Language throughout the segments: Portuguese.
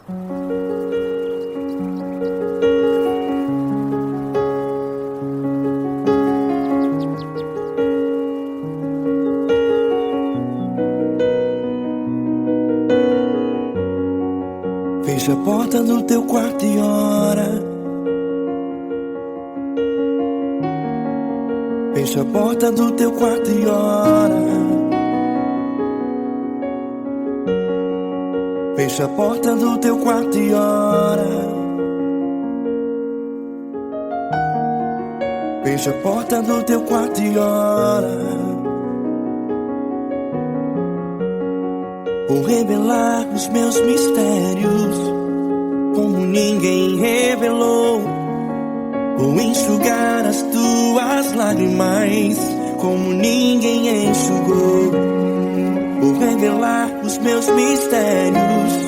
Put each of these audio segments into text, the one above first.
Fecha a porta do teu quarto e ora. Fecha a porta do teu quarto e ora. Fecha a porta do teu quarto e ora. Fecha a porta do teu quarto e ora. Vou revelar os meus mistérios como ninguém revelou. Vou enxugar as tuas lágrimas como ninguém enxugou. Vou revelar os meus mistérios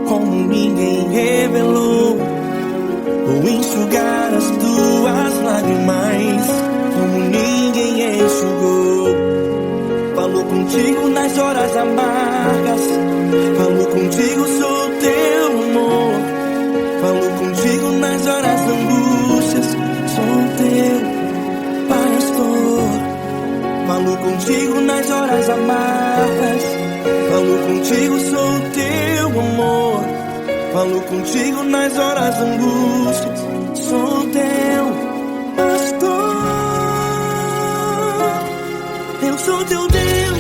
como ninguém revelou. Vou enxugar as tuas lágrimas como ninguém enxugou. Falou contigo nas horas amargas, falou contigo, sou teu amor. Falou contigo nas horas da angústias, sou teu pastor. Falou contigo nas horas amargas, falou contigo, sou teu amor. Falou contigo nas horas da angústias, sou teu pastor. Eu sou teu Deus,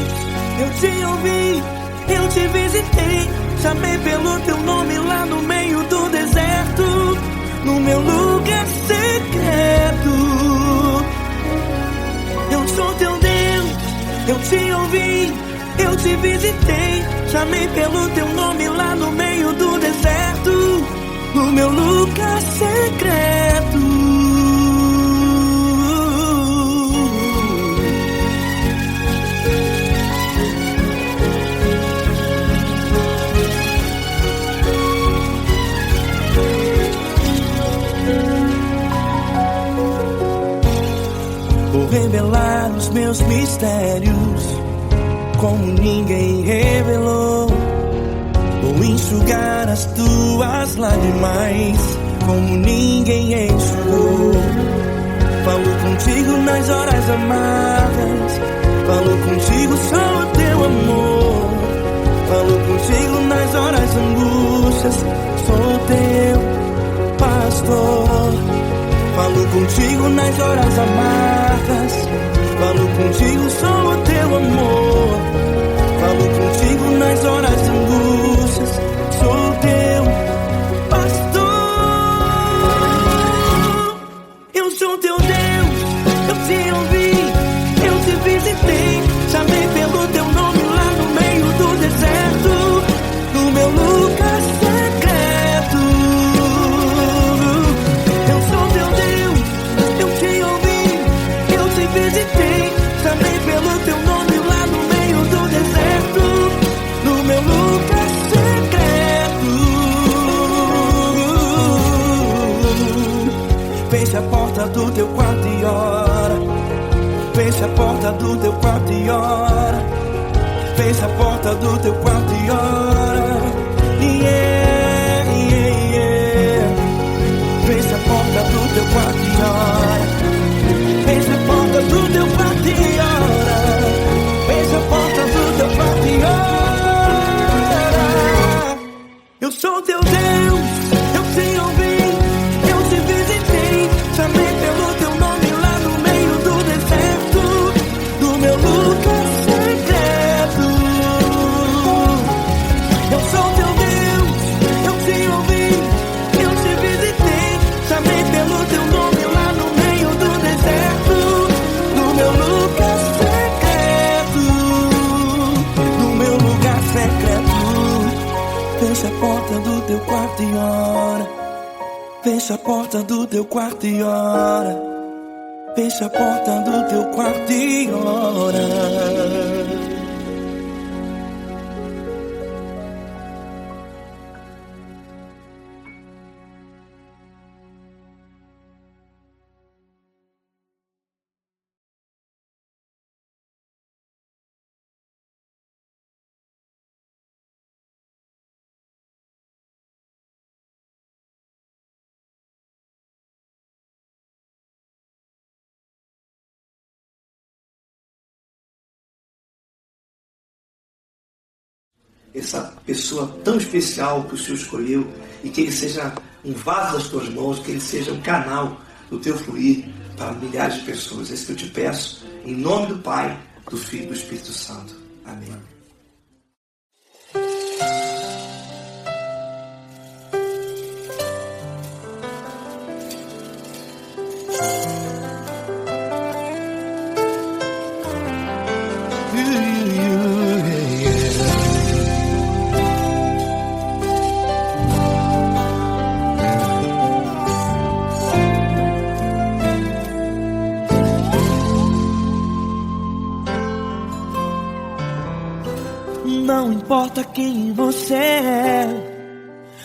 eu te ouvi, eu te visitei. Chamei pelo teu nome lá no meio do deserto, no meu lugar secreto. Eu sou teu Deus, eu te ouvi, eu te visitei. Chamei pelo teu nome lá no meio do deserto, no meu lugar secreto. Vou revelar os meus mistérios como ninguém revelou. Vou enxugar as tuas lágrimas como ninguém enxugou. Falou contigo nas horas amargas, falou contigo, sou o teu amor. Falou contigo nas horas angústias, sou teu pastor. Falou contigo nas horas amargas, falou contigo, sou o teu amor. Falou contigo nas horas angústias, sou teu pastor. Eu sou teu Deus, eu te ouvi, eu te visitei. Chamei pelo teu nome lá no meio do deserto, no meu lugar secreto. Eu sou teu Deus, eu te ouvi, eu te visitei. Chamei pelo teu nome lá no meio do deserto, no meu lugar secreto. Fecha a porta do teu quarto e ora. Fecha a porta do teu quarto e ora. Fecha a porta do teu quarto e ora. Yeah, yeah, yeah. Fecha a porta do teu quarto e ora. Fecha a porta do teu quarto e ora. Fecha a porta do teu quarto e ora. Eu sou teu Deus, eu te ouvi, eu te visitei. Chamei pelo teu nome lá no meio do deserto, do meu lugar secreto. Eu sou teu Deus, eu te ouvi, eu te visitei. Chamei pelo teu nome lá no meio do deserto, no meu lugar secreto, no meu lugar secreto. Fecha a porta do teu quarto e ora. Fecha a porta do teu quarto e ora. Fecha a porta do teu quarto e ora. essa pessoa tão especial que o Senhor escolheu, e que ele seja um vaso das tuas mãos, que ele seja um canal do teu fluir para milhares de pessoas. É isso que eu te peço, em nome do Pai, do Filho e do Espírito Santo. Amém. Não importa quem você é,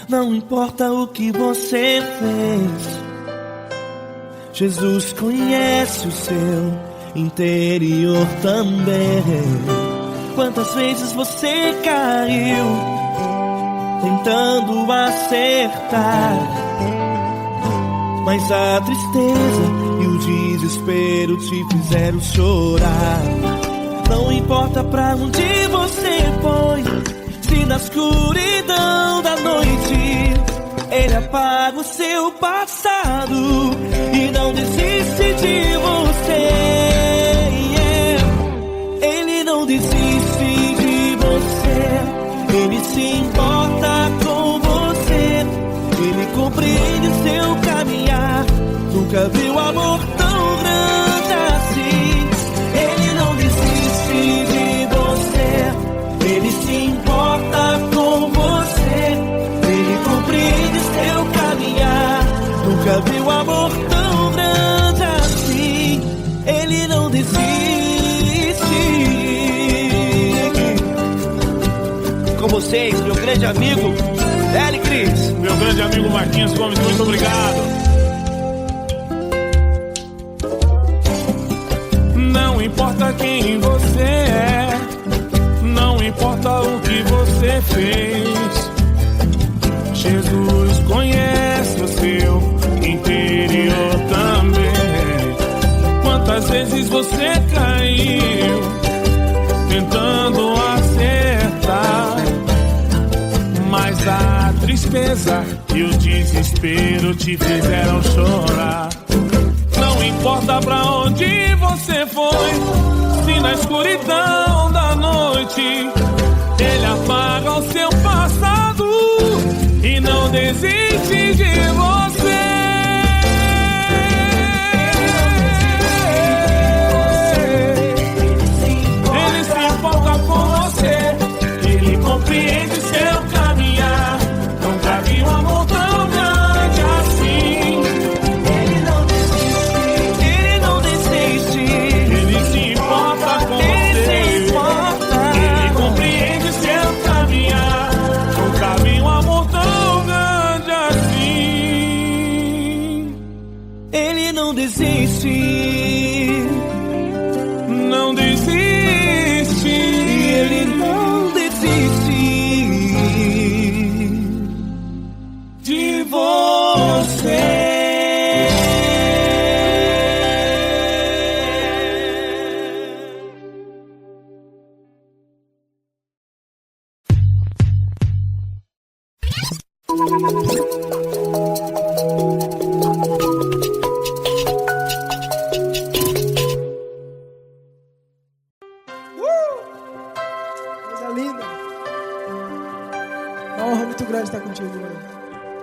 não importa o que você fez, Jesus conhece o seu interior também. Quantas vezes você caiu tentando acertar, mas a tristeza e o desespero te fizeram chorar. Não importa pra onde você foi, se na escuridão da noite Ele apaga o seu passado e não desiste de você. Ele não desiste de você, Ele se importa com você, Ele compreende o seu caminhar. Nunca viu amor tão grande assim. Ele não desiste de você, Ele se importa com você, Ele compreende seu caminhar. Nunca viu amor tão grande assim. Ele não desiste. Com vocês, meu grande amigo L. Cris, meu grande amigo Marquinhos Gomes, muito obrigado. Não importa quem você é, não importa o que você fez, Jesus conhece o seu interior também. Quantas vezes você caiu tentando acertar, mas a tristeza e o desespero te fizeram chorar. Não importa pra onde você foi, se na escuridão da noite Ele apaga o seu passado e não desiste de você. Ele se importa com você, Ele compreende seu caminhar. Nunca vi um amor tão grande assim. Não desiste, não desiste, Ele não desiste de você. Estar contigo, mano.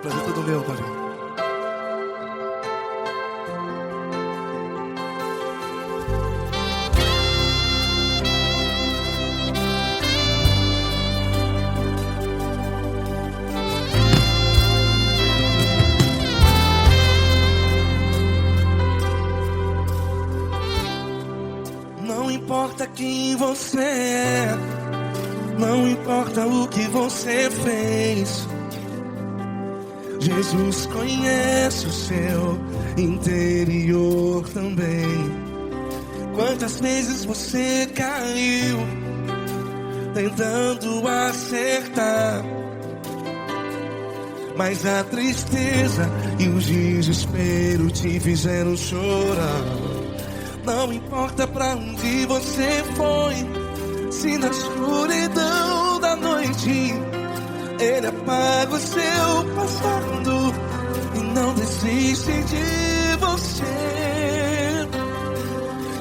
Prazer todo meu, Paulinho. Não importa quem você é, não importa o que você fez, Jesus conhece o seu interior também. Quantas vezes você caiu tentando acertar, mas a tristeza e o desespero te fizeram chorar. Não importa pra onde você foi, se na escuridão da noite. Ele apaga o seu passado e não desiste de você.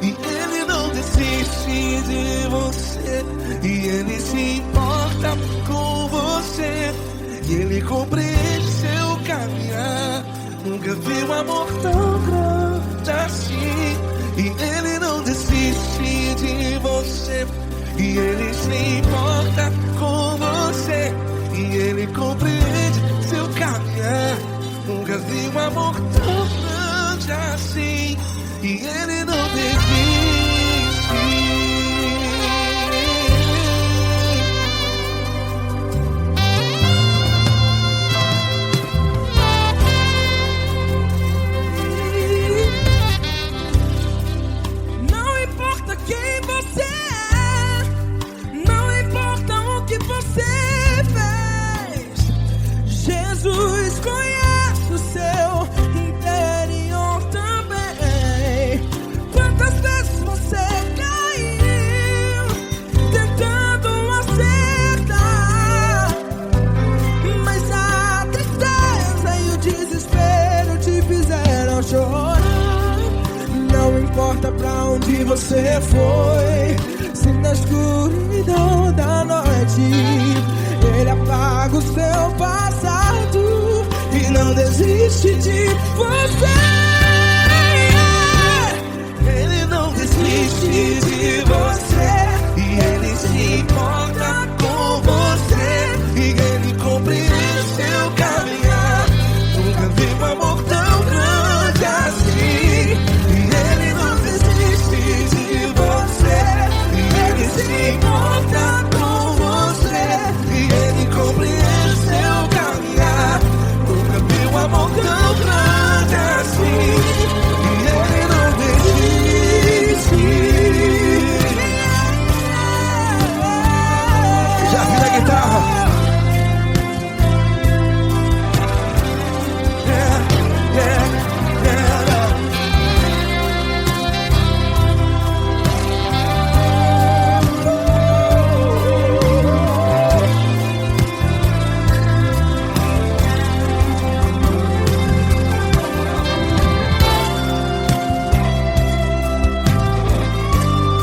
E ele não desiste de você. E ele se importa com você. E ele compreende seu caminhar. Nunca vi um amor tão grande assim. E ele não desiste de você. E ele se importa com você. E ele compreende seu caminhar. Nunca vi um amor tão grande assim. E ele não desiste. Não importa quem você é, não importa o que você fez, Jesus conhece o seu interior também. Quantas vezes você caiu tentando acertar, mas a tristeza e o desespero te fizeram chorar. Não importa pra onde você foi, se na escuridão da noite ele apaga o seu passado e não desiste de você. Ele não desiste de você. E ele se importa com você. E ele compreende seu caminhar. Nunca vi um amor tão grande assim. E ele não desiste de você. E ele se importa com você. E ele compreende seu caminhar. Nunca vi um amor tão grande assim. E ele não desiste. Já vi a guitarra.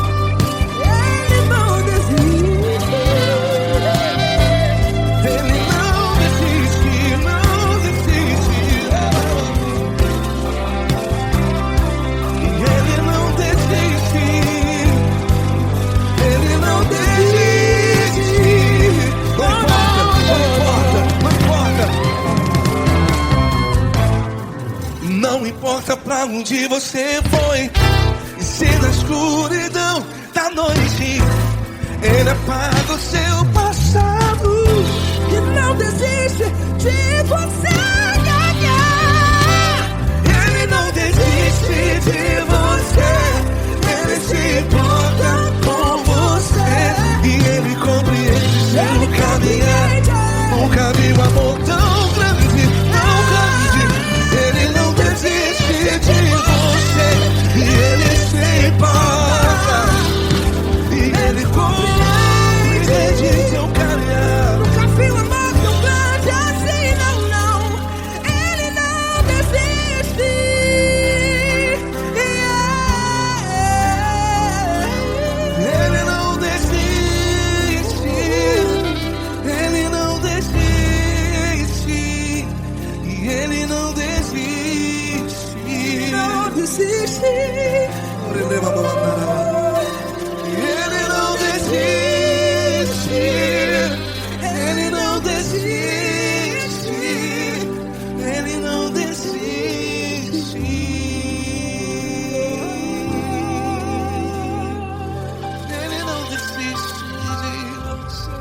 Ele não desiste. Ele não desiste, não desiste. E ele não desiste. Ele não desiste. Não importa, não importa. Não importa pra onde você foi. E se na escuridão da noite ele apaga o seu passado E não desiste de você. ele não desiste de você. Ele se importa com você. E ele compreende seu caminhar. Nunca vi um amor tão grande, tão grande. Ele não desiste de você. E ele se importa. E ele compreende seu caminhar. Nunca vi um amor tão grande assim, não, não. Ele não desiste. Ele não desiste. Ele não desiste. E ele não desiste. Não desiste. Ele não desiste. Ele não desiste. Ele não desiste. Ele não desiste de você.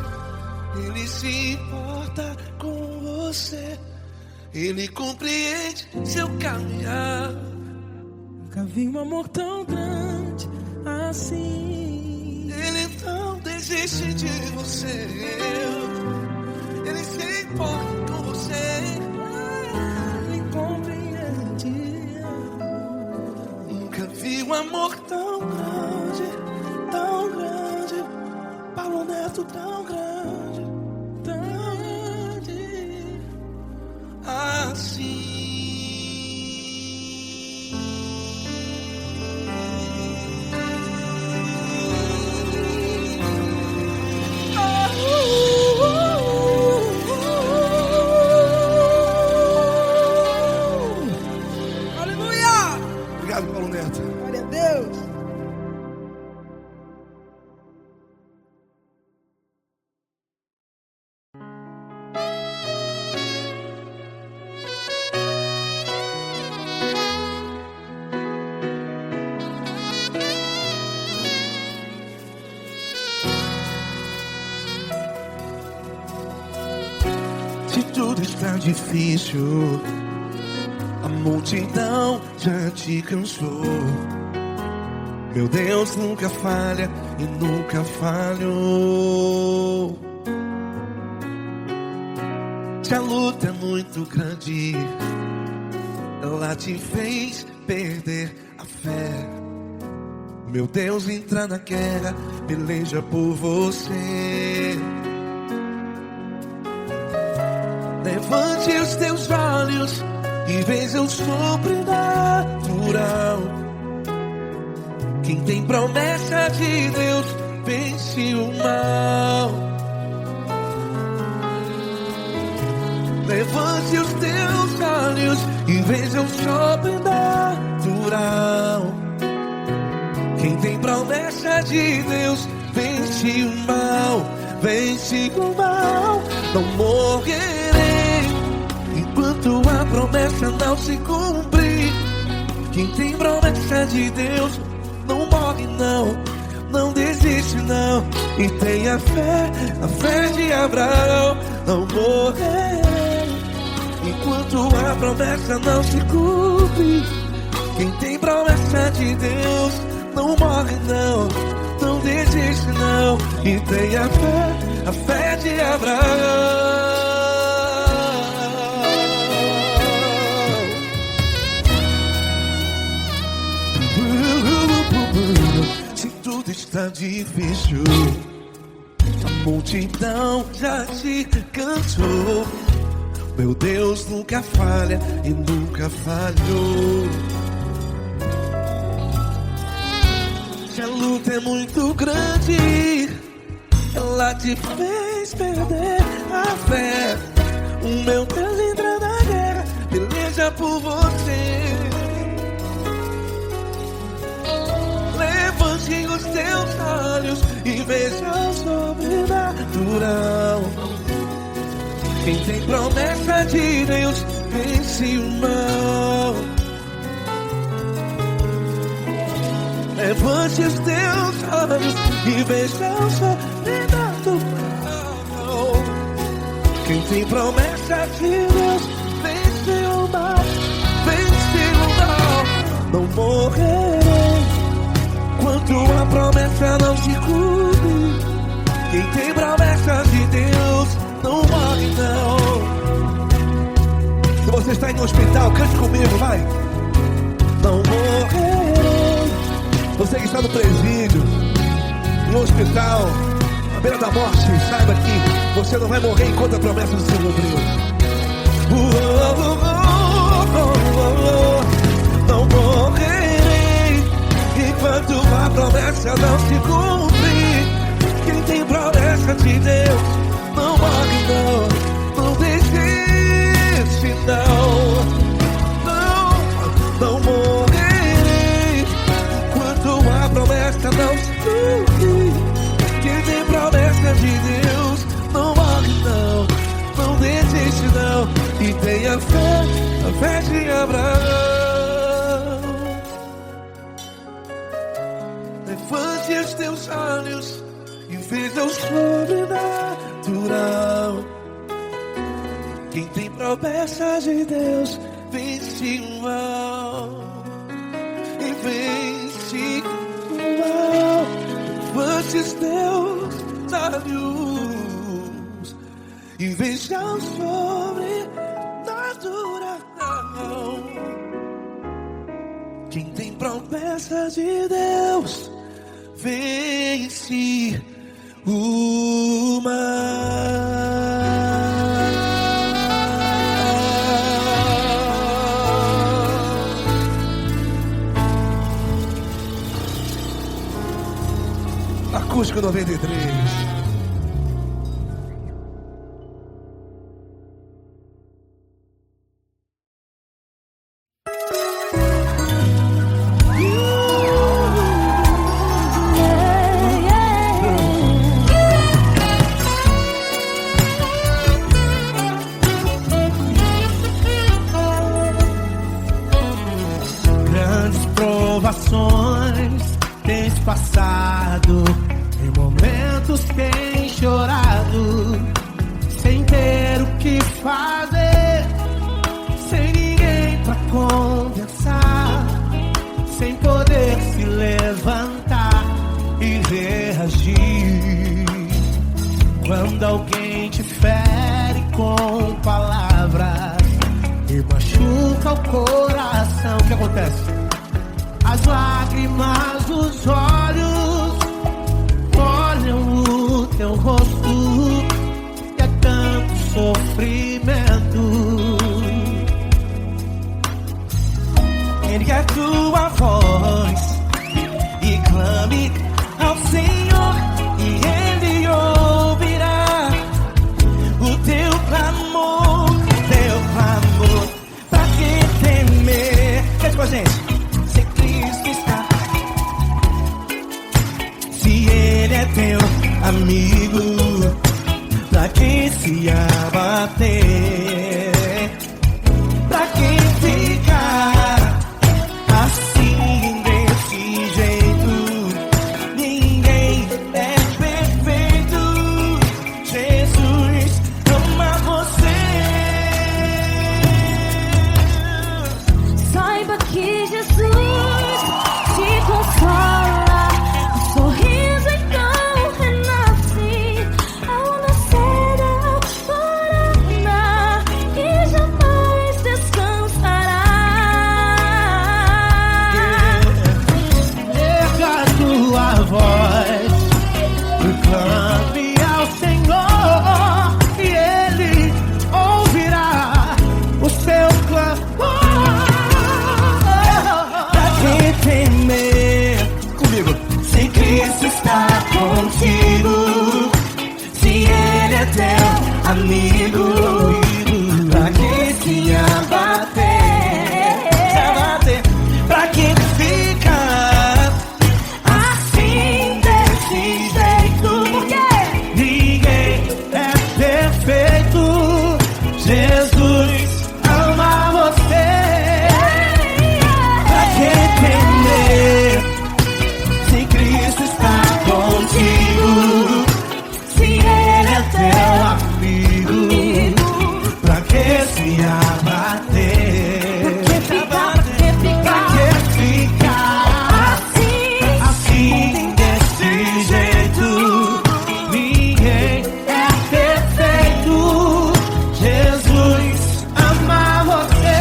Ele se importa com você. Ele compreende seu caminhar. Nunca vi um amor tão grande assim. Ele não desiste de você. Ele se importa com você. Ele compreende. Nunca vi um amor tão grande, tão grande. Paulo Neto tão grande. Se tudo está difícil, a multidão já te cansou. Meu Deus nunca falha e nunca falhou. Se a luta é muito grande, ela te fez perder a fé. Meu Deus entra na guerra, peleja por você. Levante os teus olhos e veja o sobrenatural. Quem tem promessa de Deus vence o mal. Levante os teus olhos e veja o sobrenatural. Quem tem promessa de Deus vence o mal. Vence o mal. Não morrerei enquanto a promessa não se cumprir. Quem tem promessa de Deus não morre não, não desiste não. E tenha fé, a fé de Abraão. Não morrerei enquanto a promessa não se cumpre. Quem tem promessa de Deus não morre não, não desiste não. E tenha fé, a fé de Abraão. Se tudo está difícil, a multidão já te cansou. Meu Deus nunca falha e nunca falhou. Se a luta é muito grande, ela te fez perder a fé. O meu Deus entra na guerra, peleja por você. Levante os teus olhos e veja o sobrenatural. Quem tem promessa de Deus vence o mal. Levante os teus olhos e veja o sobrenatural. Quem tem promessa de Deus vence o mal. Vence o mal. Não morrerei enquanto a promessa não se cumpre. Quem tem promessa de Deus não morre não. Se você está em um hospital, cante comigo, vai. Não morrerei. Você que está no presídio, no hospital, à beira da morte, saiba que você não vai morrer enquanto a promessa não se cumpriu. Não morrerei enquanto a promessa não se cumprir. Quem tem promessa de Deus não morre não, não desiste não. Não morrerei enquanto a promessa não se cumprir. Quem tem promessa de Deus não morre não, não desiste não. E tenha fé, a fé de Abraão. Levante os teus olhos e veja o sobrenatural. Quem tem promessa de Deus vence o mal. E vence o mal. Levante os teus olhos e veja o sobrenatural. Quem tem promessa de Deus vence o mal. Acústico 93. Provações tens passado, em momentos tens chorado, sem ter o que fazer, sem ninguém pra conversar, sem poder se levantar e reagir. Quando alguém te fere com palavras e machuca o coração, o que acontece? As lágrimas dos olhos molham o teu rosto e é tanto sofrimento. Ergue a tua voz e clame ao Senhor e Ele ouvirá o teu clamor, pra que temer? Cante com a gente. Se Cristo está, se Ele é teu amigo, pra que se abater? Pra que ficar assim desse jeito? Ninguém é perfeito. Jesus ama você. Saiba que Jesus te consola, o sorriso então renasce ao nascer da alvorada e jamais descansará. Erga a tua voz e clame ao Senhor e Ele ouvirá o seu clamor. Pra que temer? Comigo. Se Cristo está contigo, se Ele é teu amigo, pra que se abater? Pra que ficar assim desse jeito? Porque ninguém é perfeito. Jesus ama você. Pra que temer? Se Cristo está contigo, se Ele é teu amigo, pra que se abater? Pra que ficar assim desse jeito? Ninguém é perfeito. Jesus ama você.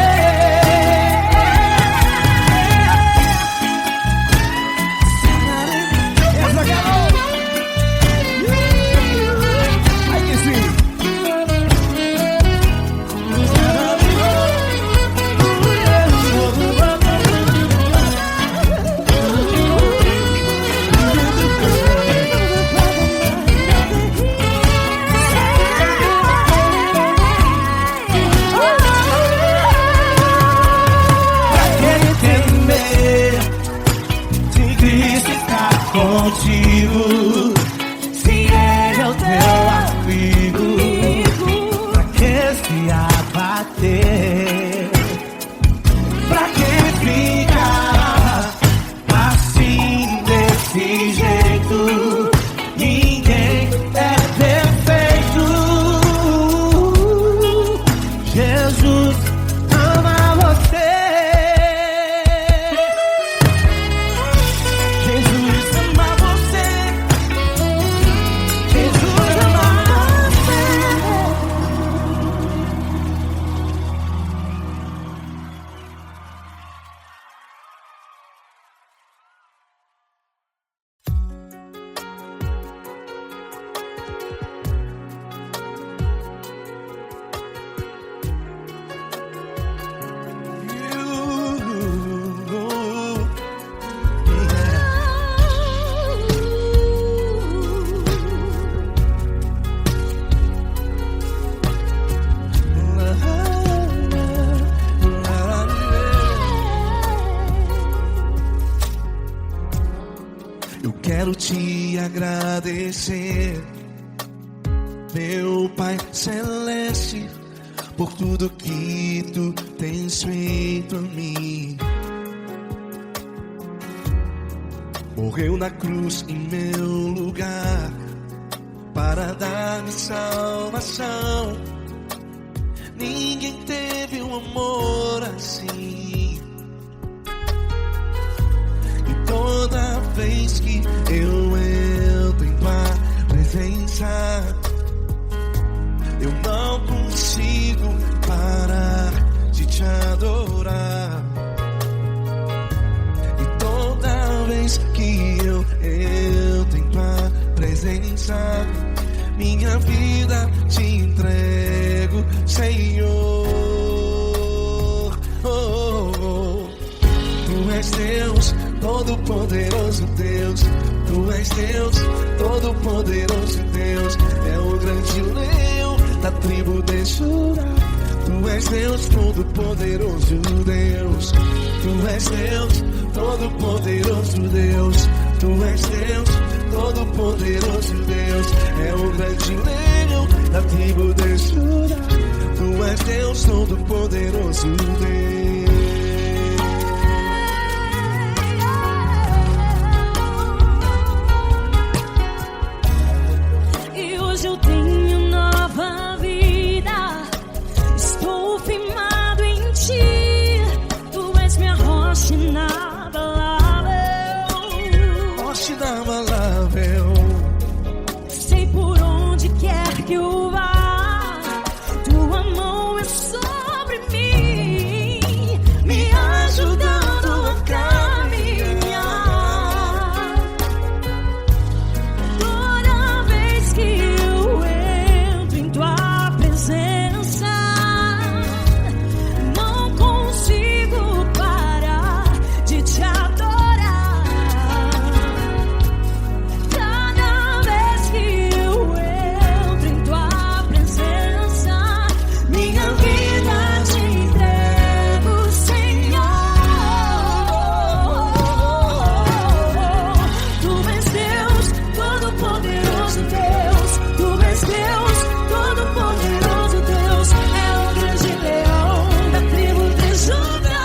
Essa garota. Ai que sim. Pra que temer? Se Cristo está contigo, se Ele é o teu amigo, pra que se abater? Pra que ficar assim desse jeito? Ninguém é perfeito. Jesus ama você. Jesus ama você. Jesus ama você. Eu quero te agradecer, meu Pai Celeste, por tudo que Tu tens feito a mim. Morreu na cruz em meu lugar para dar-me salvação. ninguém teve um amor assim. E toda vez que eu entro em tua presença, eu não consigo parar de te adorar. E toda vez que eu entro em tua presença, minha vida te entrego, Senhor. Tu és Deus, Todo-Poderoso Deus. Tu és Deus, Todo-Poderoso Deus. É o grande leão da tribo de Judá. Tu és Deus, Todo-Poderoso Deus. Tu és Deus, Todo-Poderoso Deus. Tu és Deus, Todo-Poderoso Deus. É o grande leão da tribo de Judá. Tu és Deus, Todo-Poderoso Deus. E hoje eu tenho nova vida. Estou firmado em ti. Tu és minha rocha inabalável. Rocha inabalável. Sei por onde quer que eu vá, tua mão é sobre mim, me ajudando a caminhar. Toda vez que eu entro em tua presença, não consigo parar de te adorar. Cada vez que eu entro em tua presença, minha vida te entrego, Senhor. Tu és Deus, Todo-Poderoso Deus. Tu és Deus, Todo-Poderoso Deus. É o grande leão da tribo de Judá.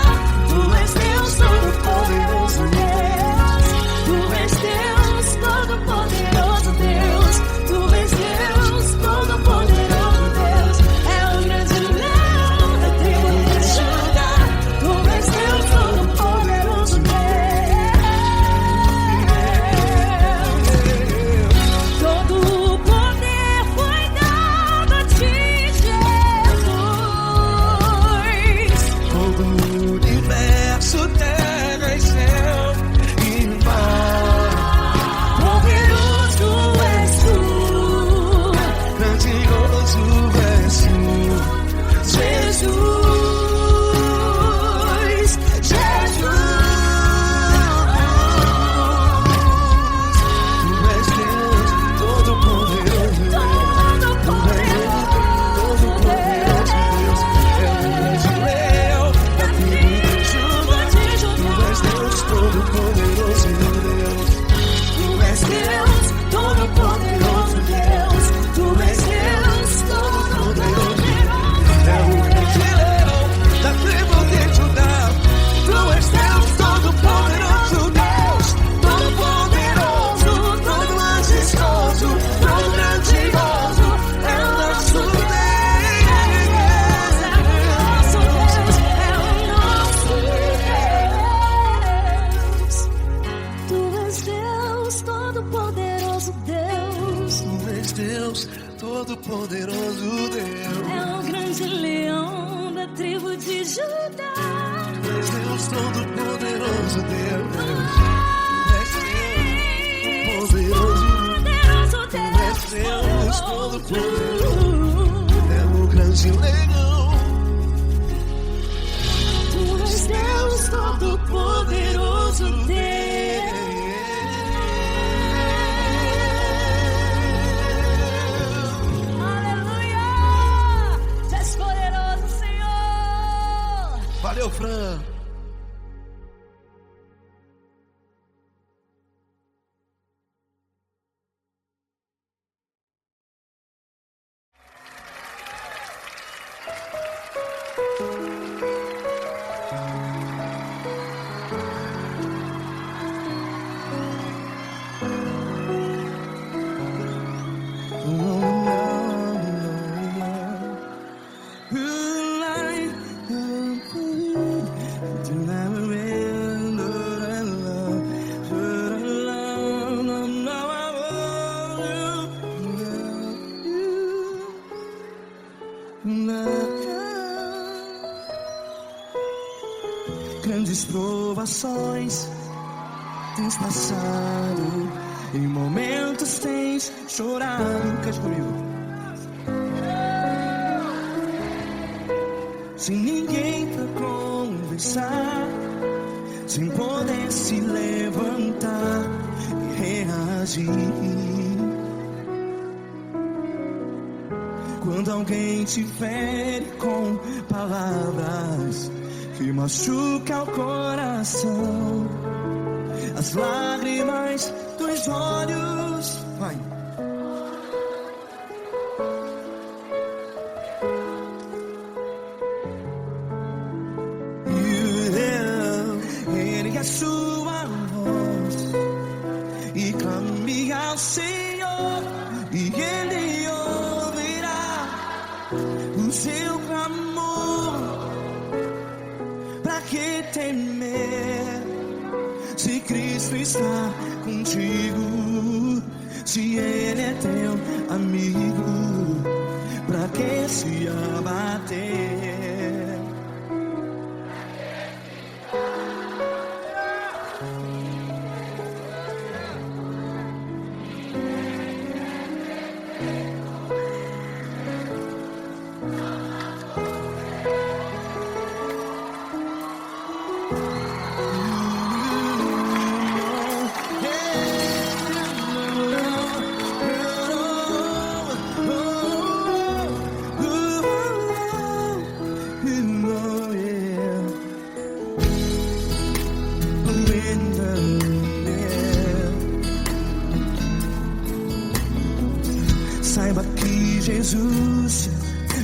Tu és Deus, Todo-Poderoso Deus. Tu és Deus, Todo-Poderoso Deus. Tu és Deus, Todo-Poderoso Deus. É o grande leão da tribo de Judá. Tu és Deus, Todo-Poderoso Deus. Todo o poder foi dado a ti, Jesus. Todo o universo, terra e céu e mar. Poderoso és tu, Grandioso és tu, Jesus. Jesus. Tu és Deus, Todo-Poderoso Deus. Todo-Poderoso Deus. É o grande leão da tribo de Judá. Tu és Deus, Todo-Poderoso Deus. Tu és Deus, Todo-Poderoso Deus. Tu és Deus, Todo-Poderoso. É o grande leão da tribo de Judá. Tu és Deus, Todo-Poderoso Deus. Todo-Poderoso, todo majestoso, todo grandioso. É o nosso Deus. Tu és Deus, Todo-Poderoso Deus. Tu és Deus, Todo-Poderoso Deus. É o grande leão da tribo de Judá. Tu és Deus, Todo-Poderoso Deus. Tu és Deus, Poderoso Tu és Deus, Deus. Todo-Poderoso. É o grande leão. Tu és Deus, Todo-Poderoso Deus. Aleluia! Tu és poderoso, Senhor. Valeu, Fran. grandes provações tens passado, em momentos tens chorado. Cante comigo. Sem ninguém pra conversar, sem poder se levantar e reagir. Quando alguém te fere com palavras que machucam o coração, as lágrimas dos olhos, vai. Ergue a sua voz e clame ao Senhor, e Ele ouvirá o seu clamor. Pra que temer, se Cristo está contigo? Se Ele é teu amigo, pra que se abater? Saiba que Jesus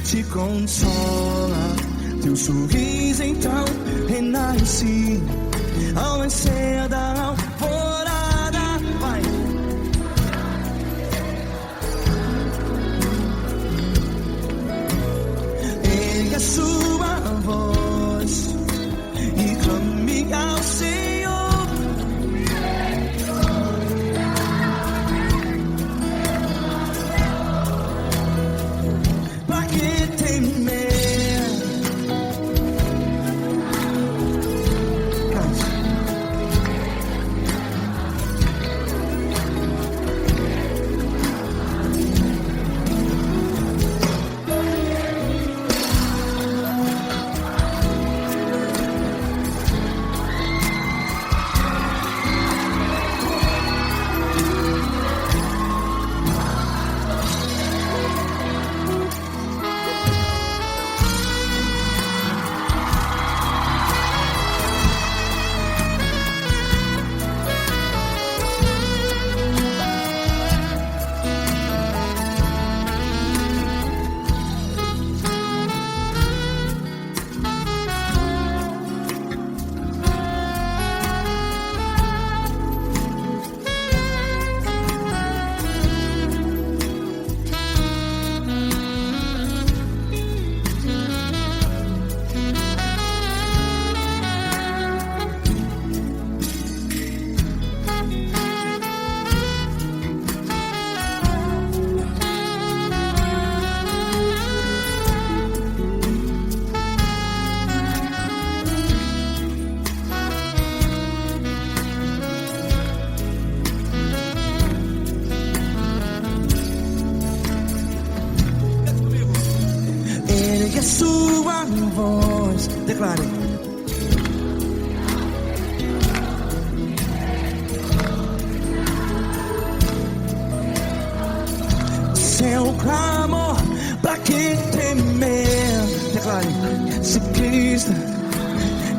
te consola, teu sorriso então renasce ao nascer da alvorada. Vai. Ergue a sua voz e clame ao Senhor. Ergue a sua voz, declare. Seu clamor, pra que temer? Declare. Se Cristo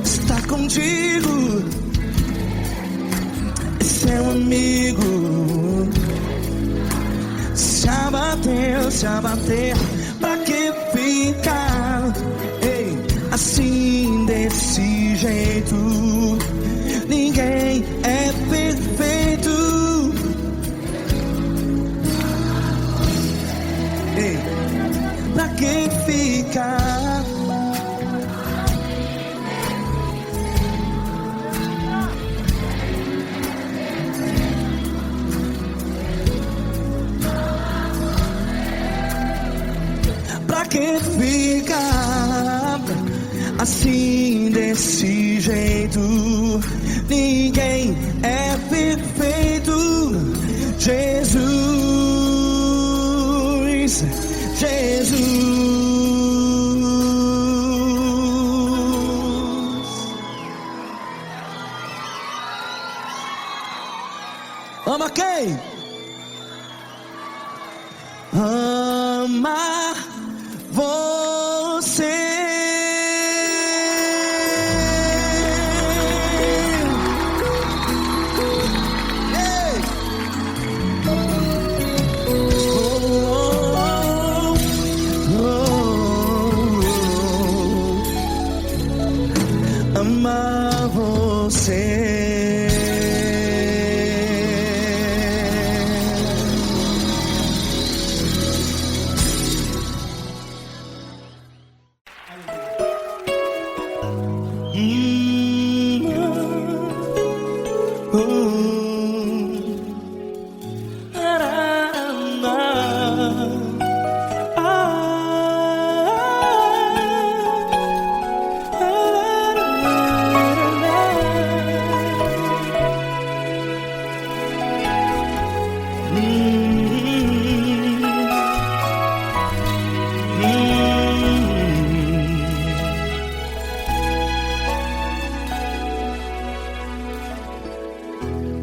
está contigo, é seu amigo. Se abater, pra que ficar, ei, assim desse jeito? Ninguém é perfeito. Ei, pra que ficar? Pra que ficar assim desse jeito. Ninguém é perfeito. Jesus, Jesus. Ama quem? Ama você. Ei! Ama você.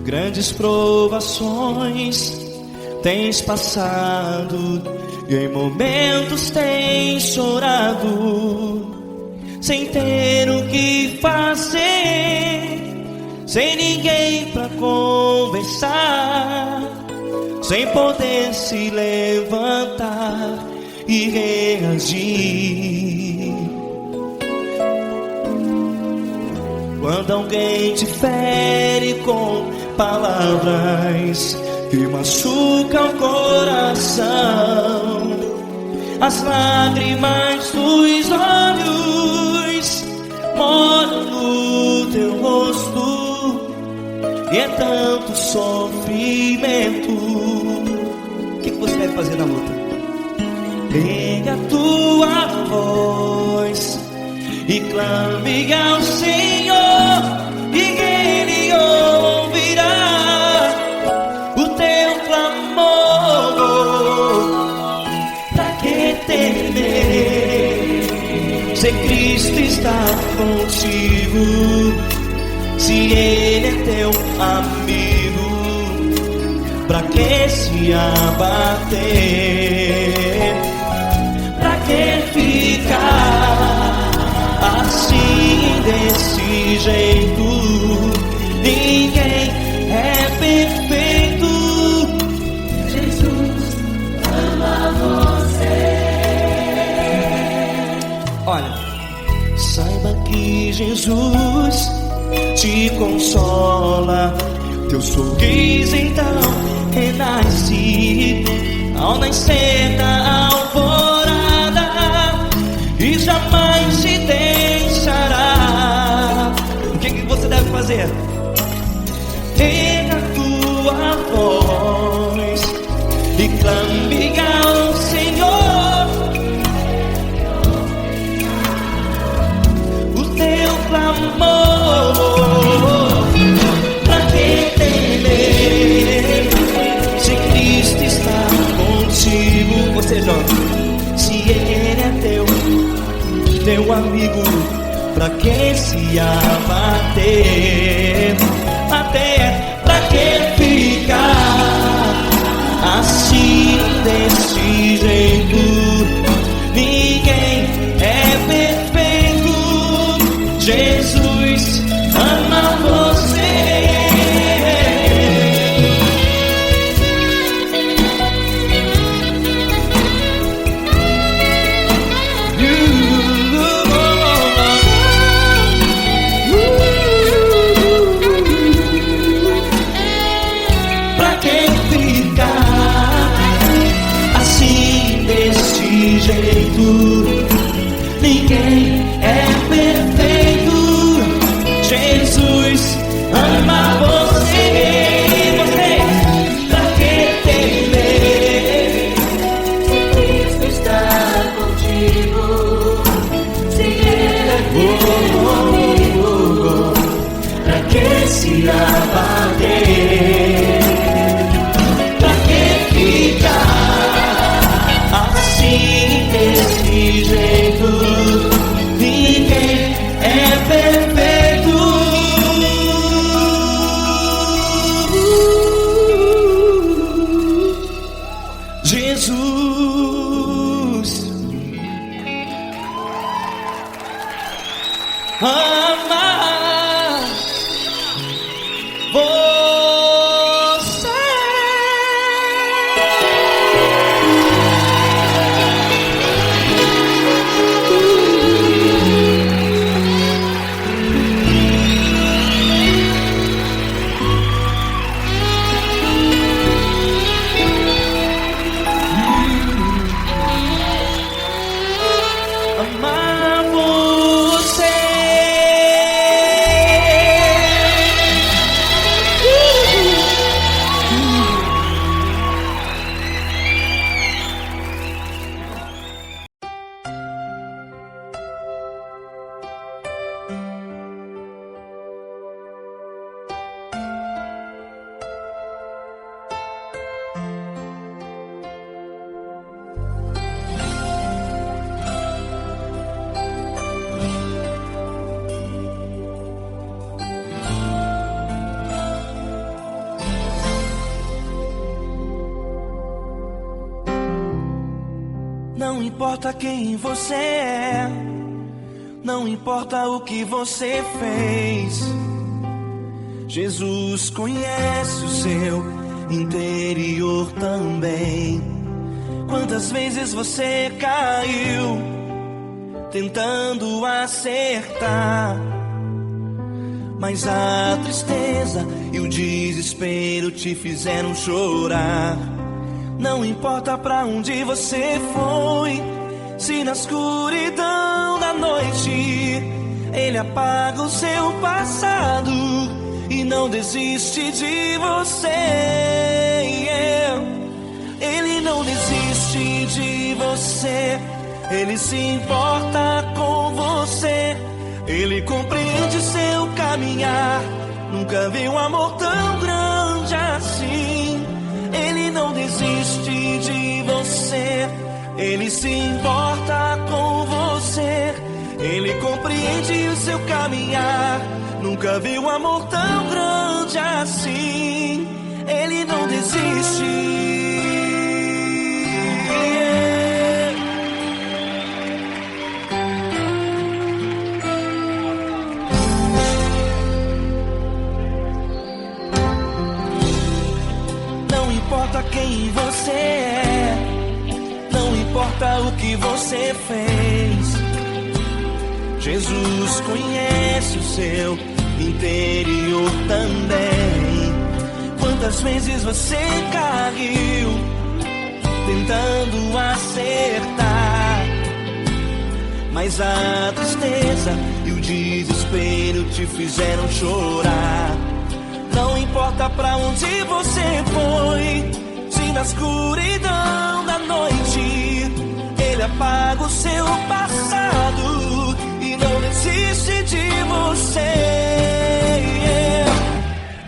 Grandes provações tens passado, e em momentos tens chorado, sem ter o que fazer, sem ninguém pra conversar, sem poder se levantar e reagir. Quando alguém te fere com palavras que machucam o coração, as lágrimas dos olhos moram no teu rosto, e é tanto sofrimento. O que você deve fazer na luta? Pega a tua voz e clame ao Senhor, e Ele ouvirá o teu clamor. Pra que temer, se Cristo está contigo, se Ele é teu amigo? Pra que se abater? Pra que ficar assim desse jeito? Ninguém é perfeito. Jesus ama você. Olha, saiba que Jesus te consola, teu sorriso então renasce ao nascer da alvorada, e jamais te deixará. O que você deve fazer? Pega a tua voz e clame ao Senhor, o teu clamor. Pra que temer, se Cristo está contigo? Você jovem, se Ele é teu amigo, pra que se abater? Até pra que ficar assim desse jeito? Ninguém é perfeito. Jesus ama você. Ninguém é perfeito. Jesus ama você. Você, pra que temer, se Cristo está contigo, se Ele é Jesus. Amar você. Amar você. Não importa quem você é, não importa o que você fez, Jesus conhece o seu interior também. Quantas vezes você caiu tentando acertar, mas a tristeza e o desespero te fizeram chorar. Não importa pra onde você foi, se na escuridão da noite Ele apaga o seu passado e não desiste de você. Ele não desiste de você, Ele se importa com você, Ele compreende seu caminhar. Nunca vi um amor tão grande assim. Ele não desiste de você, Ele se importa com você, Ele compreende o seu caminhar. Nunca vi um amor tão grande assim. Ele não desiste. Não importa quem você é, não importa o que você fez, Jesus conhece o seu interior também. Quantas vezes você caiu tentando acertar, mas a tristeza e o desespero te fizeram chorar. Não importa pra onde você foi, se na escuridão da noite Ele apaga o seu passado e não desiste de você.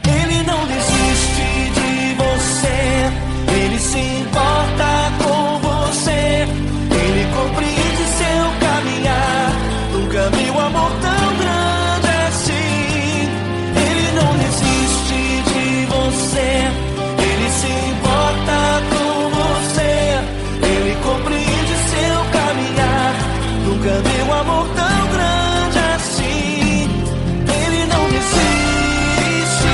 Ele não desiste de você, Ele se importa com você, Ele compreende seu caminhar. Nunca vi um amor tão grande assim. Ele não desiste de você, Ele se importa com você, Ele compreende seu caminhar. Nunca vi um amor tão grande assim. Ele não desiste.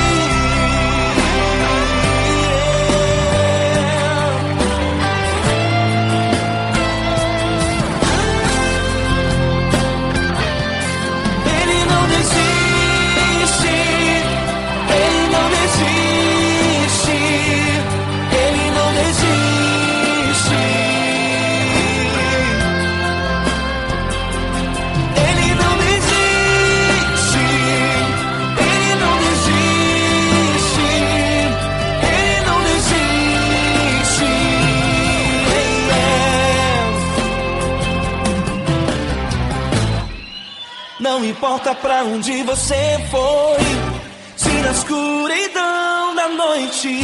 Ele não desiste. Ele não desiste. Ele não desiste. Ele não desiste. Ele não desiste. Ele não desiste. Não importa pra onde você foi, se na escuridão da noite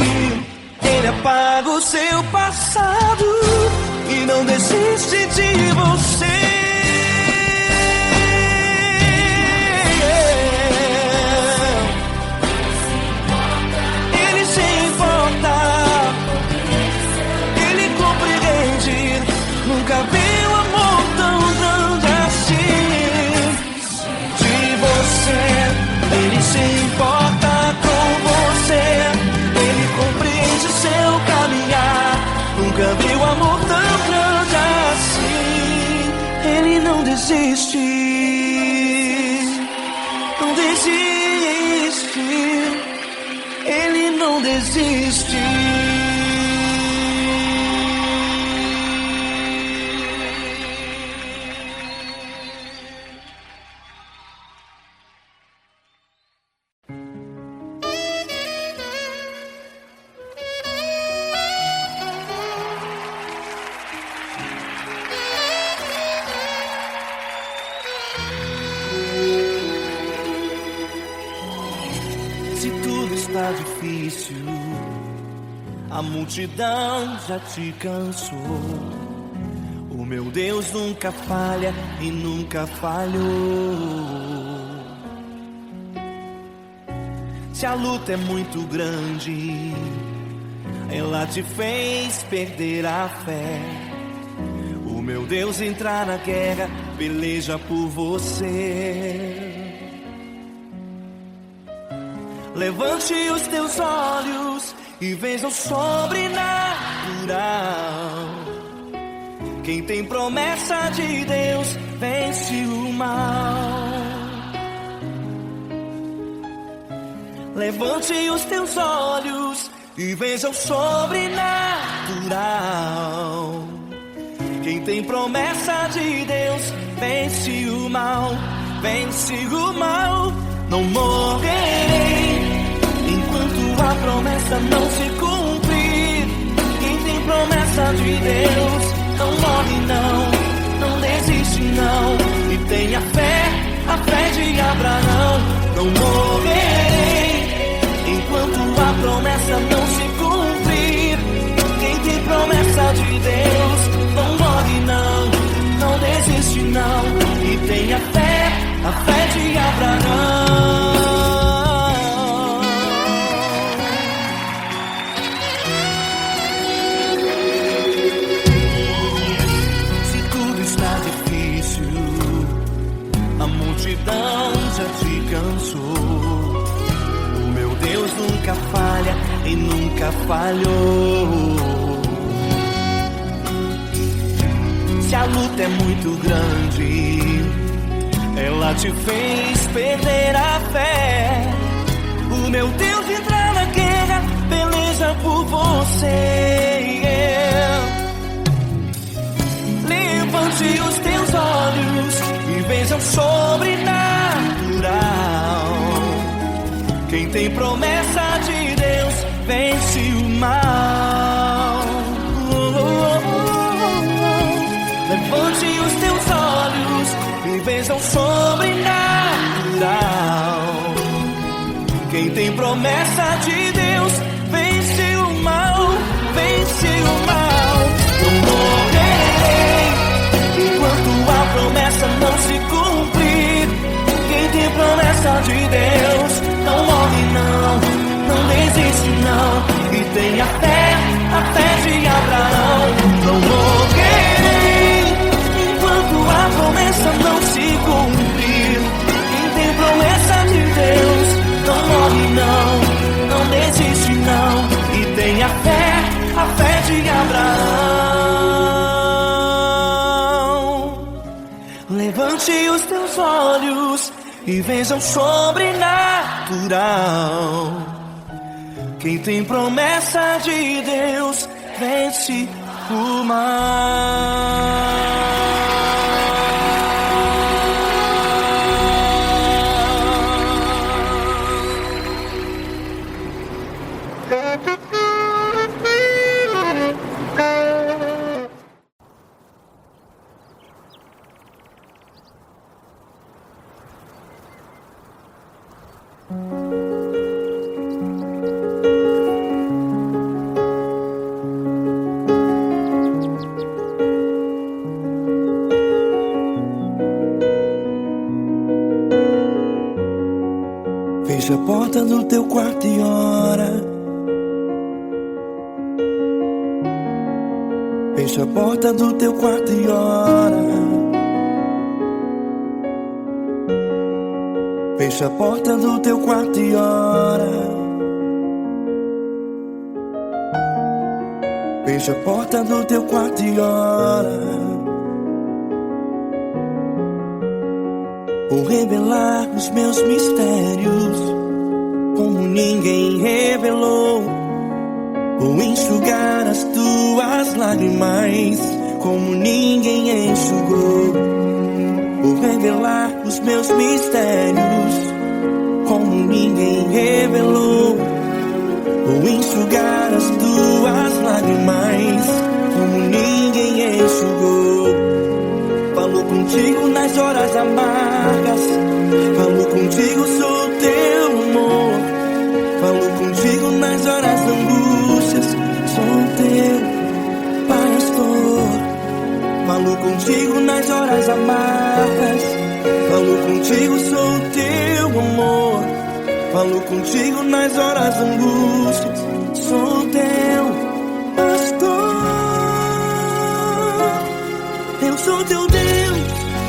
Ele apaga o seu passado e não desiste de você. Ele se importa, Ele compreende desiste, não desiste, ele não desiste. Se tudo está difícil, a multidão já te cansou. O meu Deus nunca falha e nunca falhou. Se a luta é muito grande, ela te fez perder a fé. O meu Deus entrar na guerra, peleja por você. Levante os teus olhos e veja o sobrenatural. Quem tem promessa de Deus vence o mal. Levante os teus olhos e veja o sobrenatural. Quem tem promessa de Deus vence o mal, vence o mal. Não morrerei enquanto a promessa não se cumprir. Quem tem promessa de Deus não morre não desiste não. E tenha fé, a fé de Abraão. Não morrerei enquanto a promessa não se cumprir. Quem tem promessa de Deus não morre não desiste não. E tenha fé, a fé de Abraão. Se tudo está difícil, a multidão já te cansou. O meu Deus nunca falha e nunca falhou. Se a luta é muito grande, ela te fez perder a fé. O meu Deus entrar na guerra, peleja por você. Levante os teus olhos e veja o sobrenatural. Quem tem promessa de Deus vence o mal. Levante os teus olhos e veja o sobrenatural. Quem tem promessa de Deus vence o mal, vence o mal. Não morrerei enquanto a promessa não se cumprir. Quem tem promessa de Deus não morre não desiste não. E tenha fé, a fé de Abraão. Não morrerei enquanto a promessa não se cumprir. Quem tem promessa de Deus não morre não desiste não. E tenha fé, a fé de Abraão. Levante os teus olhos e veja o sobrenatural. Quem tem promessa de Deus vence o mal. Fecha a porta do teu quarto e ora. Fecha a porta do teu quarto e ora. Fecha a porta do teu quarto e ora. Fecha a porta do teu quarto e ora. Vou revelar os meus mistérios como ninguém revelou. Vou enxugar as tuas lágrimas como ninguém enxugou. Vou revelar os meus mistérios como ninguém revelou. Vou enxugar as tuas lágrimas como ninguém enxugou. Falo contigo nas horas amargas, falo contigo, sou teu amor. Falo contigo nas horas da angústias, sou teu pastor. Falo contigo nas horas amargas, falo contigo, sou teu amor. Falo contigo nas horas da angústias, sou teu pastor. Eu sou teu Deus,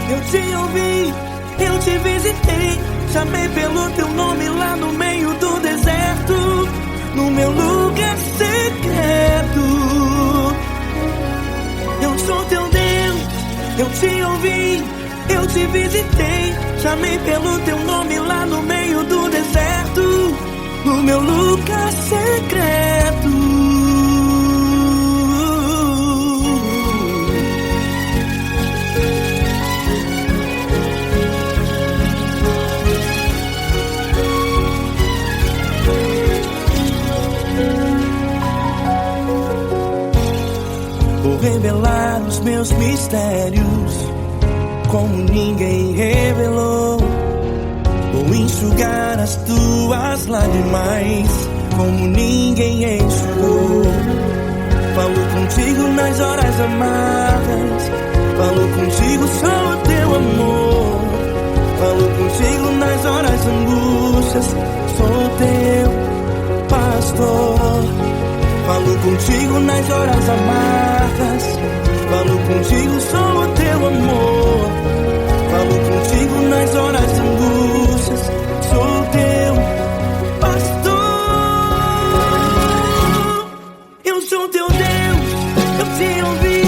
eu te ouvi, eu te visitei. Chamei pelo teu nome lá no meio do deserto, no meu lugar secreto. Eu sou teu Deus, eu te ouvi, eu te visitei. Chamei pelo teu nome lá no meio do deserto, no meu lugar secreto. Vou revelar os meus mistérios como ninguém revelou. Vou enxugar as tuas lágrimas como ninguém enxugou. Falo contigo nas horas amargas, falo contigo, sou teu amor. Falo contigo nas horas angústias, sou teu pastor. Falo contigo nas horas amargas, falo contigo, sou teu amor. Falo contigo nas horas angústias, sou teu pastor. Eu sou teu Deus, eu te ouvi,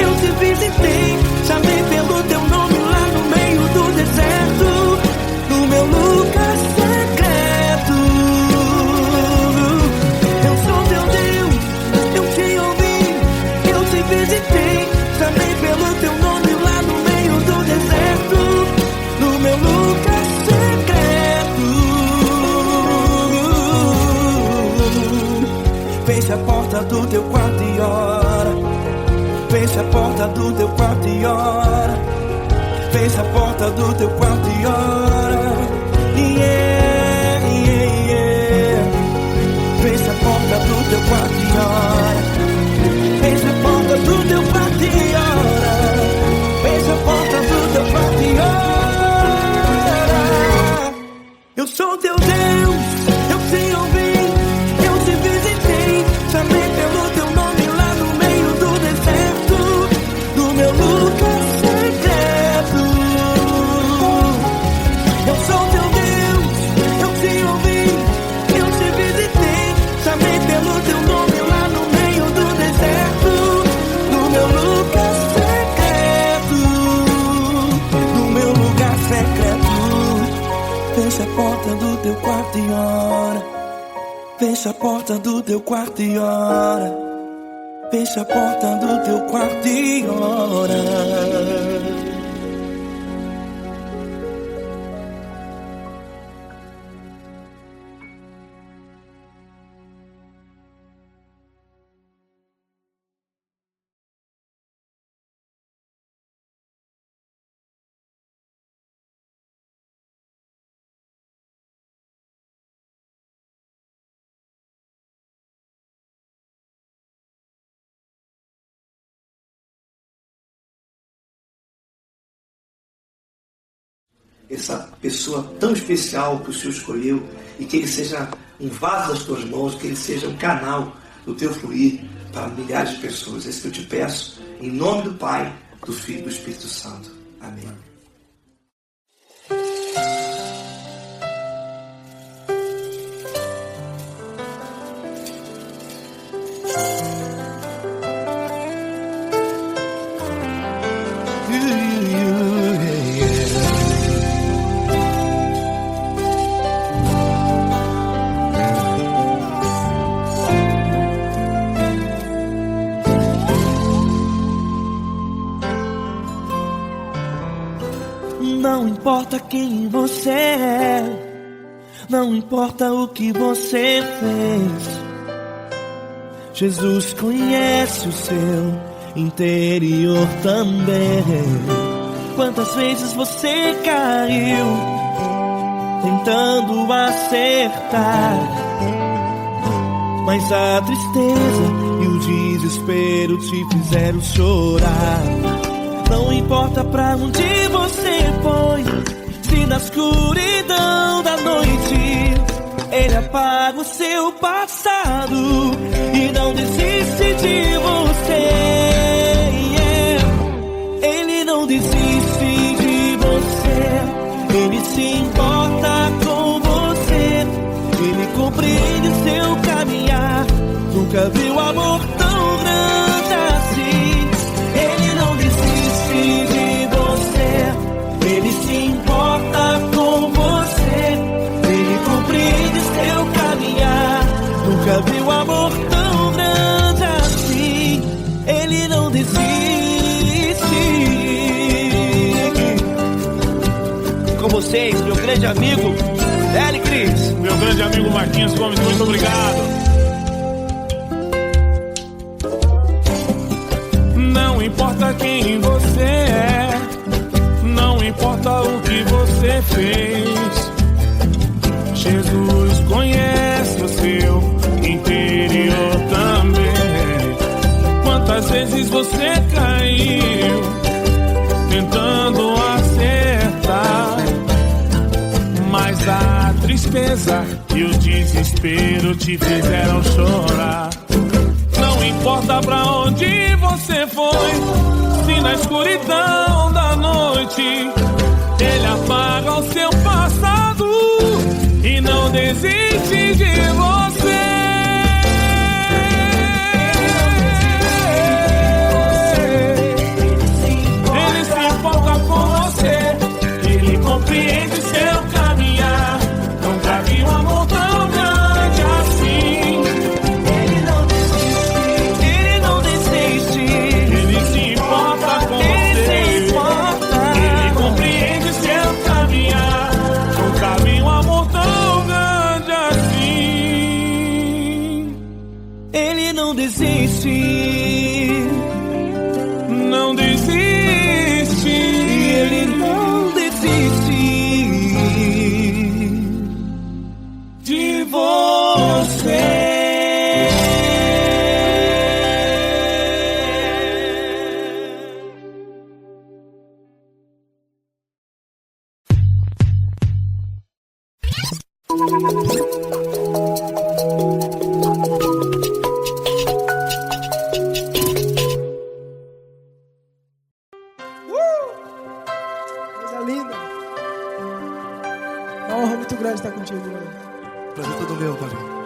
eu te visitei. Chamei pelo teu nome lá no meio do deserto, no meu lugar secreto. Eu sou teu Deus, eu te ouvi, eu te visitei. Chamei pelo teu nome lá no meio do deserto, no meu lugar secreto. Fecha a porta do teu quarto e ora. Fecha a porta do teu quarto e ora. Fecha a porta do teu quarto e ora. Yeah, yeah, yeah. Fecha a porta do teu quarto e ora. Fecha a porta do teu quarto e ora. Fecha a porta do teu quarto e ora. Eu sou teu Deus, eu te ouvi, eu te visitei. Chamei pelo teu nome lá no meio do deserto, no meu lugar secreto. Eu sou teu Deus, eu te ouvi, eu te visitei. Chamei pelo teu nome lá no meio do deserto, no meu lugar secreto, no meu lugar secreto. Fecha a porta do teu quarto e ora. Fecha a porta do teu quarto e ora. Fecha a porta do teu quarto e ora. Essa pessoa tão especial que o Senhor escolheu, e que ele seja um vaso das tuas mãos, que ele seja um canal do teu fluir para milhares de pessoas. É isso que eu te peço, em nome do Pai, do Filho e do Espírito Santo. Amém. importa quem você é, não importa o que você fez, Jesus conhece o seu interior também. Quantas vezes você caiu tentando acertar, mas a tristeza e o desespero te fizeram chorar. Não importa pra onde você foi, se na escuridão da noite Ele apaga o seu passado e não desiste de você. Ele não desiste de você, Ele se importa com você, Ele compreende seu caminhar. Nunca viu amor tão grande assim. Ele não desiste de você, Ele se importa com você, Ele compreende seu caminhar. Nunca viu amor tão grande assim. Ele não desiste. Com vocês, meu grande amigo Eli Cris. Meu grande amigo Marquinhos Gomes, muito obrigado. Não importa quem você é, não importa o que você fez, Jesus conhece o seu interior também. Quantas vezes você caiu tentando acertar, mas a tristeza e o desespero te fizeram chorar. Não importa pra onde você foi, se na escuridão da noite Ele apaga o seu passado e não desiste de você. Ele se importa com você, Ele compreende seu caminhar. Nunca vi um amor tão grande assim. Ele não desiste, Ele se importa com você, Ele compreende seu caminhar. Nunca vi um amor tão grande assim. Ele não desiste, não desiste, Ele não desiste de você. Coisa linda. Uma honra muito grande estar contigo, mano. Prazer todo meu, Paulinho.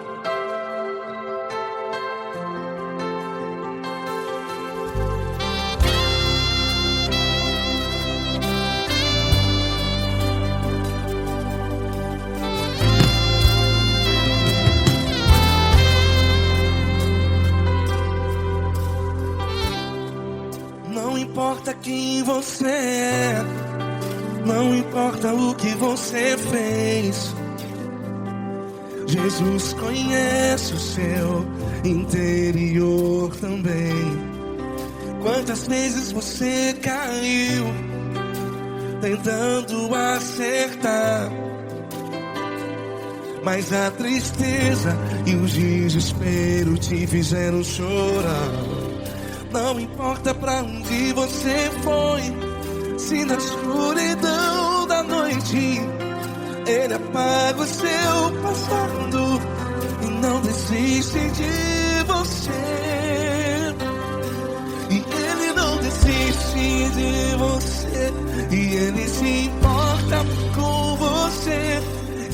Não importa quem você é, não importa o que você fez, Jesus conhece o seu interior também. Quantas vezes você caiu tentando acertar, mas a tristeza e o desespero te fizeram chorar. Não importa pra onde você foi, se na escuridão da noite Ele apaga o seu passado e não desiste de você. E Ele não desiste de você, e Ele se importa com você,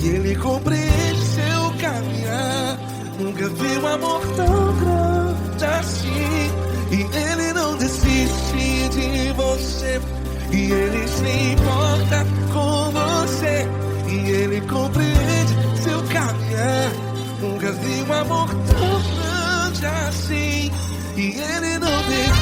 e Ele compreende seu caminhar. Nunca vi um amor tão grande assim. E Ele não desiste de você, e Ele se importa com você, e Ele compreende seu caminhar. Nunca vi um amor tão grande assim. E Ele não desiste.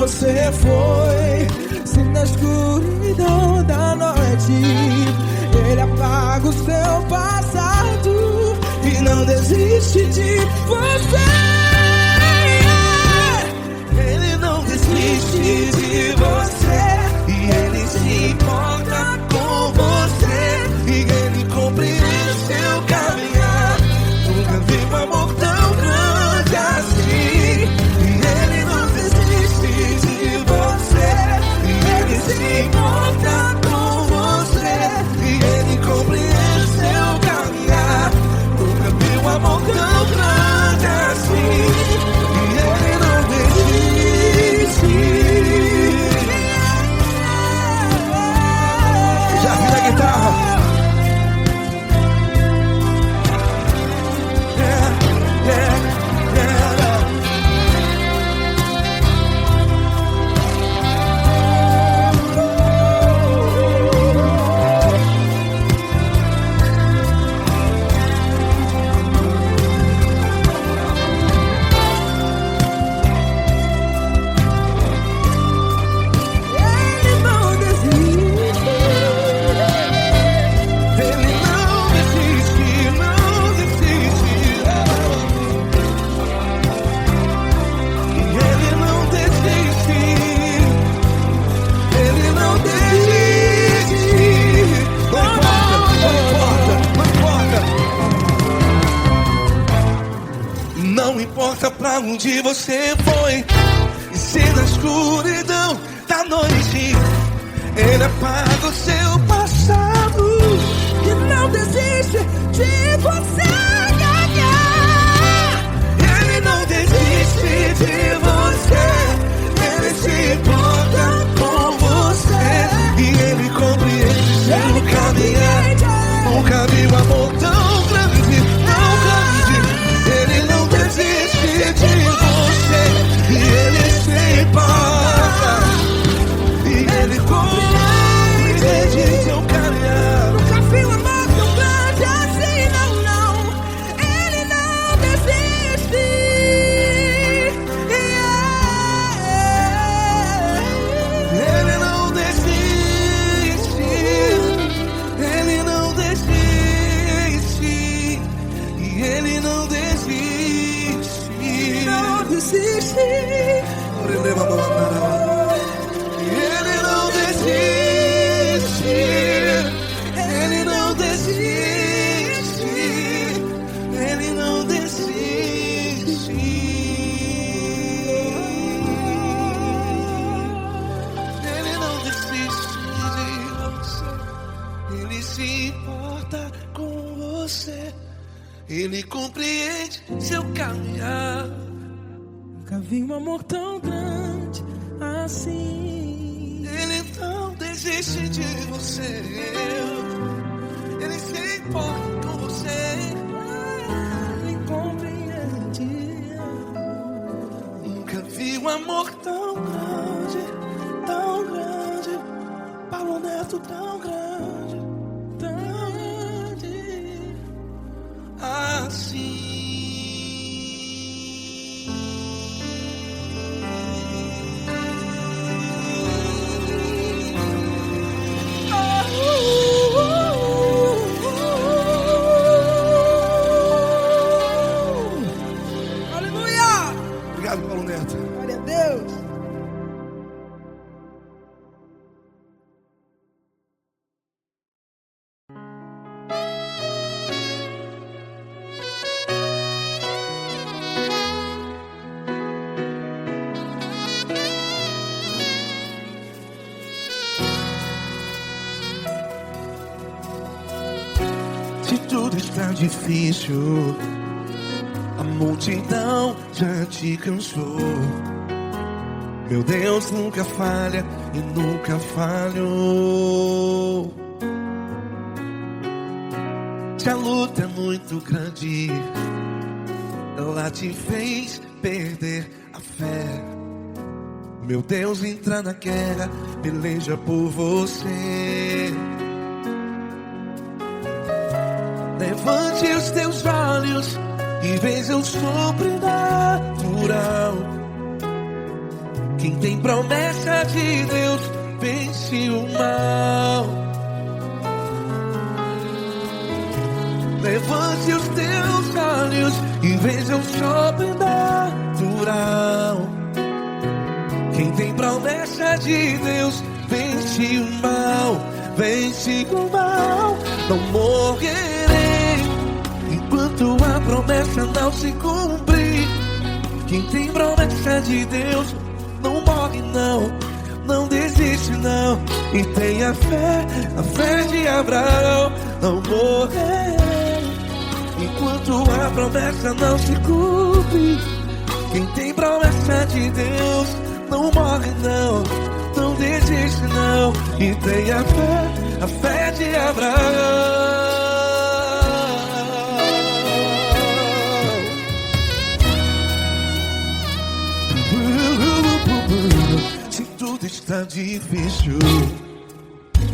você foi. Se na escuridão da noite Ele apaga o seu passado e não desiste de você. Ele não desiste de você e Ele se importa com você e Ele compreende seu caminhar. Nunca vi um amor tão grande assim. E Ele não desiste de você e Ele se importa com você e Ele compreende seu caminhar. Nunca vi um amor tão grande assim. E Ele não desiste. Já vi na guitarra. Não importa pra onde você foi, e se na escuridão da noite Ele apaga o seu passado e não desiste de você. Ele não desiste de você, Ele se importa com você e Ele compreende seu caminhar. Nunca vi um amor tão grande, tão grande. Ele não desiste de você e Ele se importa e Ele compreende seu caminhar. Nunca vi um amor tão grande assim, não, não. Ele não desiste. Ele não desiste. Ele não desiste. E Ele não desiste. Não desiste. Ele não desiste. Ele não desiste. Ele não desiste. Ele não desiste de você. Ele se importa com você. Ele compreende seu caminhar. Nunca vi um amor tão grande assim. Ele não desiste de você. Ele se importa com você. Ele compreende. Nunca vi um amor tão grande, tão grande. Paulo Neto tão grande, tão grande assim. Obrigado, Paulo Neto. Glória a Deus. Se tudo está difícil, a multidão já te cansou. Meu Deus nunca falha e nunca falhou. Se a luta é muito grande, ela te fez perder a fé. Meu Deus entra na guerra, peleja por você. Levante os teus olhos e veja o sobrenatural Quem tem promessa de Deus vence o mal. Levante os teus olhos e veja o sobrenatural. Quem tem promessa de Deus vence o mal, vence o mal. Não morrerei enquanto a promessa não se cumprir. Quem tem promessa de Deus não morre não, não desiste não. E tenha fé, a fé de Abraão. Não morrerei enquanto a promessa não se cumpre. Quem tem promessa de Deus não morre não, não desiste não. E tenha fé, a fé de Abraão. Se tudo está difícil,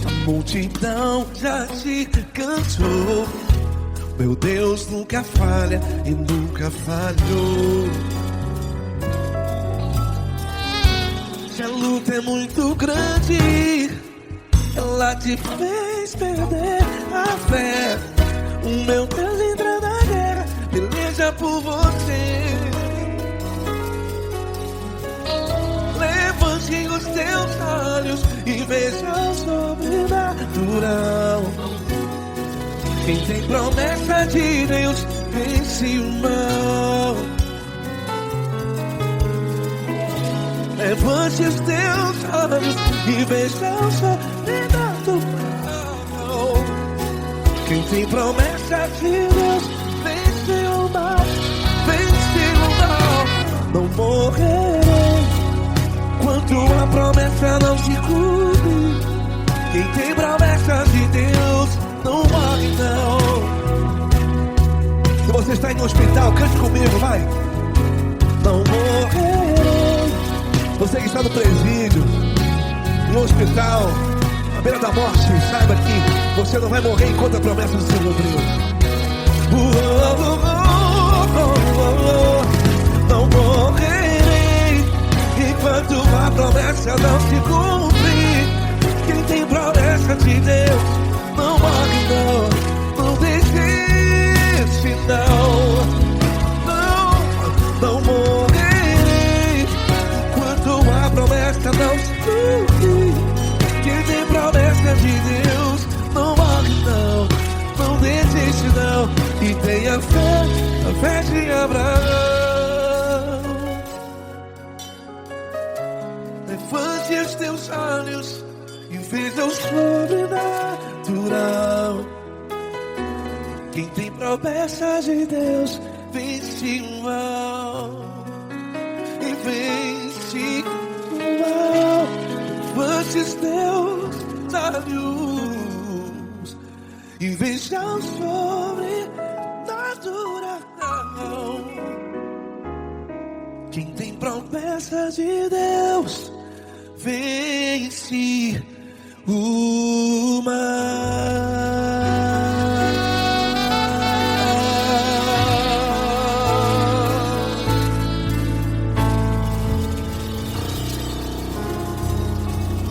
a multidão já te cansou. Meu Deus nunca falha e nunca falhou. Se a luta é muito grande, ela te fez perder a fé. O meu Deus entra na guerra, peleja por você. Levante os teus olhos e veja o sobrenatural. Quem tem promessa de Deus vence o mal. Levante os teus olhos e veja o sobrenatural. Quem tem promessa de Deus vence o mal, vence o mal. Não morrerei enquanto a promessa não se cumpre. Quem tem promessa de Deus não morre não. Se você está em um hospital, cante comigo, vai. Não morrerei. Você que está no presídio, em um hospital, à beira da morte, saiba que você não vai morrer enquanto a promessa não se cumpriu. Não morrerei enquanto a promessa não se cumprir. Quem tem promessa de Deus não morre não, não desiste não. Não morrerei enquanto a promessa não se cumprir. Quem tem promessa de Deus não morre não, não desiste não. E tenha fé, a fé de Abraão. Levante os teus olhos e veja o sobrenatural. Quem tem promessa de Deus vence o mal, e vence o mal. Levante os teus olhos e veja o sobrenatural. Quem tem promessa de Deus vence o mal.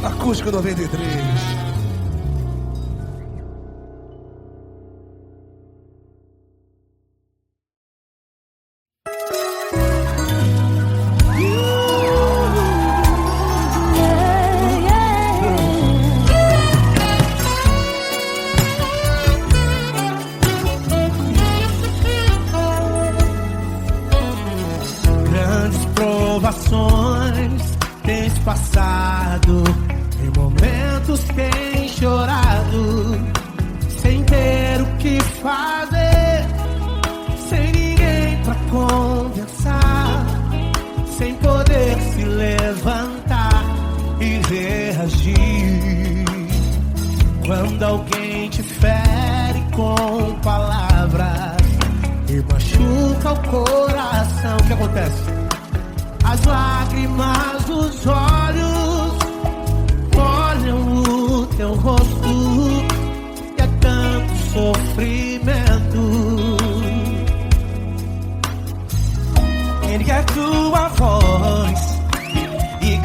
Acústico 93. Grandes provações tens passado, em momentos tens chorado, sem ter o que fazer, sem ninguém pra conversar, sem poder se levantar e reagir. Quando alguém te fere com palavras e machuca o coração, o que acontece? As lágrimas dos olhos olham o teu rosto, e é tanto sofrimento. Ergue a tua voz e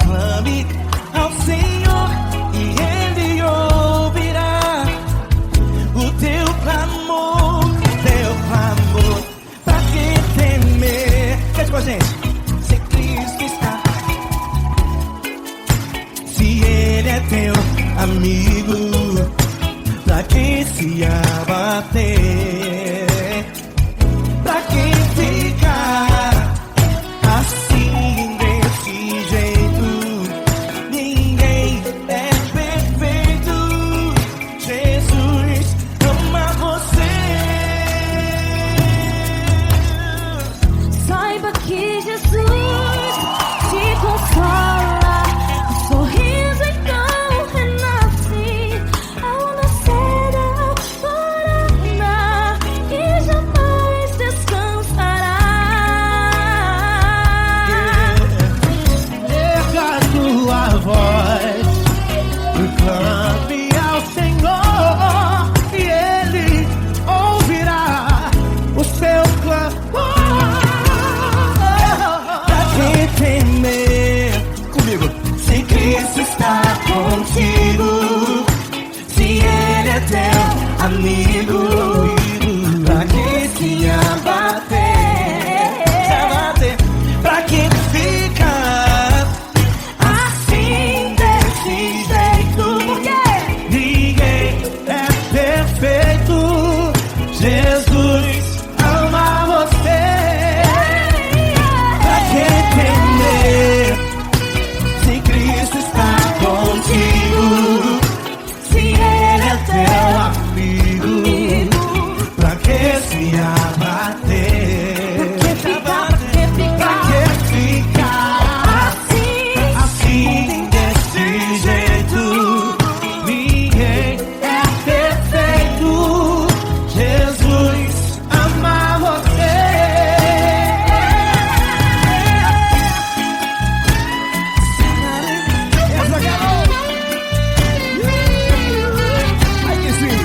teu amigo, pra quem se abater, pra quem ficar assim desse jeito. Ninguém é perfeito. Jesus ama você. Saiba que Jesus te consola, o sorriso então renasce ao nascer da aurora e jamais descansará. Erga a tua voz, clame ao Senhor e Ele ouvirá o seu clamor. Pra quem temer comigo, se Cristo está contigo, se Ele é teu amigo, pra quem se abater, pra quem fica assim desse jeito. Ninguém é perfeito. Jesus ama você. Pra quem temer, se Cristo está contigo, se Ele é teu amigo, pra que se abater? Pra que ficar assim desse jeito? Ninguém é perfeito. Jesus ama você. Essa garota. Aí que sim.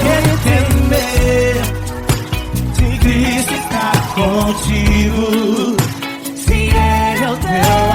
Quem temer, se Cristo está contigo, se Ele é o teu